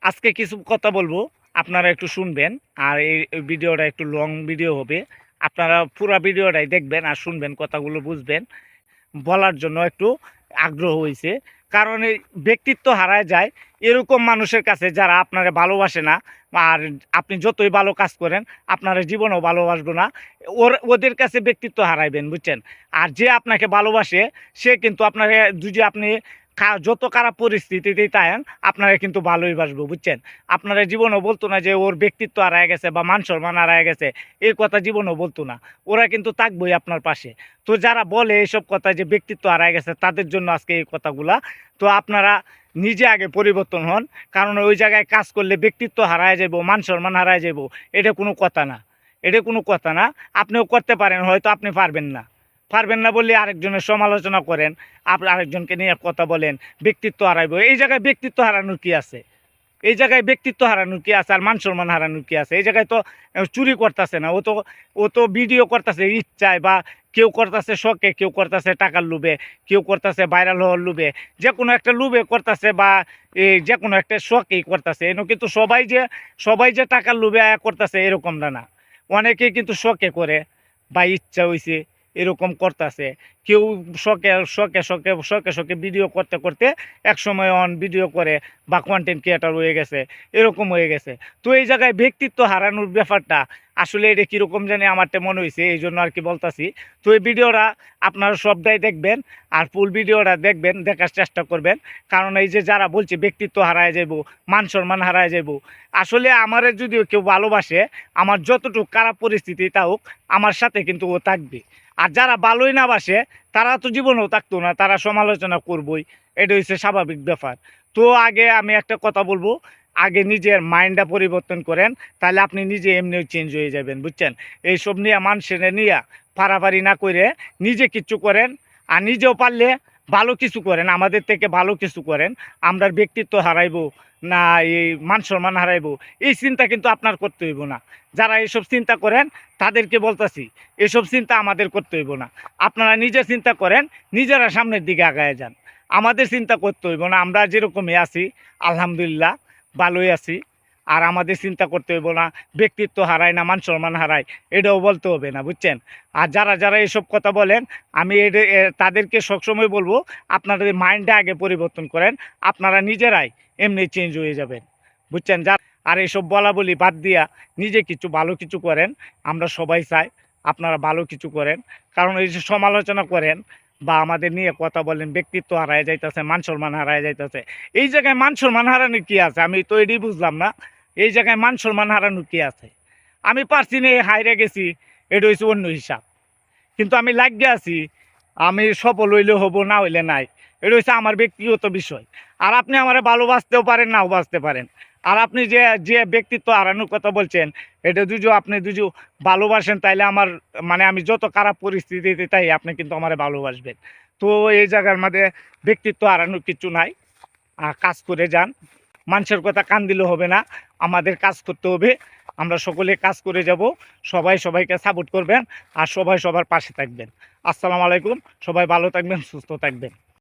আজকে কিছু কথা বলবো, আপনারা একটু শুনবেন। আর এই ভিডিওটা একটু লং ভিডিও হবে। আপনারা পুরো ভিডিওটাই দেখবেন আর শুনবেন, কথাগুলো বুঝবেন। বলার জন্য একটু আগ্রহ হয়েছে, কারণ এই ব্যক্তিত্ব হারায় যায় এরকম মানুষের কাছে যারা আপনারা ভালোবাসে না। আর আপনি যতই ভালো কাজ করেন আপনারা জীবনেও ভালোবাসবো না। ওদের কাছে ব্যক্তিত্ব হারাইবেন, বুঝছেন। আর যে আপনাকে ভালোবাসে সে কিন্তু আপনাকে, যদি আপনি যত খারাপ পরিস্থিতিতেই তাইন আপনারা কিন্তু ভালোই বাসবো, বুঝছেন। আপনারা জীবনও বলতো না যে ওর ব্যক্তিত্ব হারায় গেছে বা মান সম্মান হারায় গেছে, এই কথা জীবনও বলতো না। ওরা কিন্তু থাকবোই আপনার পাশে। তো যারা বলে এইসব কথা যে ব্যক্তিত্ব হারায় গেছে, তাদের জন্য আজকে এই কথাগুলা। তো আপনারা নিজে আগে পরিবর্তন হন, কারণ ওই জায়গায় কাজ করলে ব্যক্তিত্ব হারায় যাব, মান সম্মান হারায় যাব, এটা কোনো কথা না। এটা কোনো কথা না। আপনিও করতে পারেন, হয়তো আপনি পারবেন না বলে আরেকজনের সমালোচনা করেন, আপনি আরেকজনকে নিয়ে কথা বলেন, ব্যক্তিত্ব হারাইব। এই জায়গায় ব্যক্তিত্ব হারানোর কি আছে? এই জায়গায় ব্যক্তিত্ব হারানোর কি আছে? আর মান সম্মান হারানোর কি আছে? এই জায়গায় তো চুরি করতেছে না, ও তো ভিডিও করতেছে ইচ্ছায়, বা কেউ করতেছে শখে, কেউ করতেছে টাকার লোভে, কেউ করতেছে ভাইরাল হওয়ার লোভে, যে কোনো একটা লোভে করতেছে, বা এই যে কোনো একটা শখেই করতেছে। এনে কিন্তু সবাই যে টাকার লোভে আয়া করতেছে এরকম না। অনেকেই কিন্তু শখে করে বা ইচ্ছা হয়েছে এরকম করতেছে। কেউ শখে শখে শখে শখে শখে ভিডিও করতে করতে এক সময় অন ভিডিও করে বা কন্টেন্ট ক্রিয়েটার হয়ে গেছে, এরকম হয়ে গেছে। তো এই জায়গায় ব্যক্তিত্ব হারানোর ব্যাপারটা আসলে এটা কীরকম জানি আমারটা মনে হয়েছে, এই জন্য আর কি বলতাছি। তো এই ভিডিওটা আপনারা সবটাই দেখবেন, আর ফুল ভিডিওটা দেখবেন, দেখার চেষ্টা করবেন। কারণ এই যে যারা বলছে ব্যক্তিত্ব হারায় যাব, মান সম্মান হারায় যাব, আসলে আমারে যদি কেউ ভালোবাসে, আমার যতটুকু খারাপ পরিস্থিতি তা হোক, আমার সাথে কিন্তু ও থাকবে। আর যারা ভালোই না বাসে তারা তো জীবনেও থাকতো না, তারা সমালোচনা করবই। এটা হচ্ছে স্বাভাবিক ব্যাপার। তো আগে আমি একটা কথা বলবো, আগে নিজের মাইন্ডটা পরিবর্তন করেন, তাহলে আপনি নিজে এমনিও চেঞ্জ হয়ে যাবেন, বুঝছেন। এইসব নিয়ে মানুষের নিয়ে পারাপারি না করে নিজে কিছু করেন। আর নিজেও পারলে ভালো কিছু করেন, আমাদের থেকে ভালো কিছু করেন। আমরা ব্যক্তিত্ব হারাইবো না, এই মান সম্মান হারাইবো, এই চিন্তা কিন্তু আপনার করতে হইব না। যারা এইসব চিন্তা করেন তাদেরকে বলতেছি, এসব চিন্তা আমাদের করতে হইব না। আপনারা নিজে চিন্তা করেন, নিজেরা সামনের দিকে আগায় যান। আমাদের চিন্তা করতে হইব না। আমরা যেরকমই আছি আলহামদুলিল্লাহ ভালোই আছি। আর আমাদের চিন্তা করতে হইব না ব্যক্তিত্ব হারায় না মান সম্মান হারায়, এটাও বলতে হবে না, বুঝছেন। আর যারা যারা এসব কথা বলেন, আমি তাদেরকে সবসময় বলবো, আপনাদের মাইন্ডটা আগে পরিবর্তন করেন, আপনারা নিজেরাই এমনি চেঞ্জ হয়ে যাবেন, বুঝছেন। আর এসব বলা বলি বাদ দিয়া নিজে কিছু ভালো কিছু করেন। আমরা সবাই চাই আপনারা ভালো কিছু করেন। কারণ এই যে সমালোচনা করেন বা আমাদের নিয়ে কথা বলেন, ব্যক্তিত্ব হারায় যাইতেছে, মান সম্মান হারায় যাইতেছে, এই জায়গায় মান সম্মান হারানোর কি আছে? আমি তো এটাই বুঝলাম না, এই জায়গায় মান সম্মান হারানোর কি আছে? আমি পারছি না, হাইরে গেছি, এটা হচ্ছে অন্য হিসাব। কিন্তু আমি লাগিয়ে আছি, আমি সফল হইলে হবো, না হইলে নাই, এটা হচ্ছে আমার ব্যক্তিগত বিষয়। আর আপনি আমার ভালোবাসতেও পারেন, নাও বাঁচতে পারেন। আর আপনি যে যে ব্যক্তিত্ব হারানোর কথা বলছেন, এটা আপনি ভালোবাসেন, তাইলে আমার মানে আমি যত খারাপ পরিস্থিতিতে তাই আপনি কিন্তু আমার ভালোবাসবেন। তো এই জায়গার মধ্যে ব্যক্তিত্ব হারানোর কিছু নাই। কাজ করে যান, মানুষের কথা কান দিলে হবে না, আমাদের কাজ করতে হবে। আমরা সকলে কাজ করে যাব, সবাই সবাইকে সাপোর্ট করবেন, আর সবাই সবার পাশে থাকবেন। আসসালামু আলাইকুম, সবাই ভালো থাকবেন, সুস্থ থাকবেন।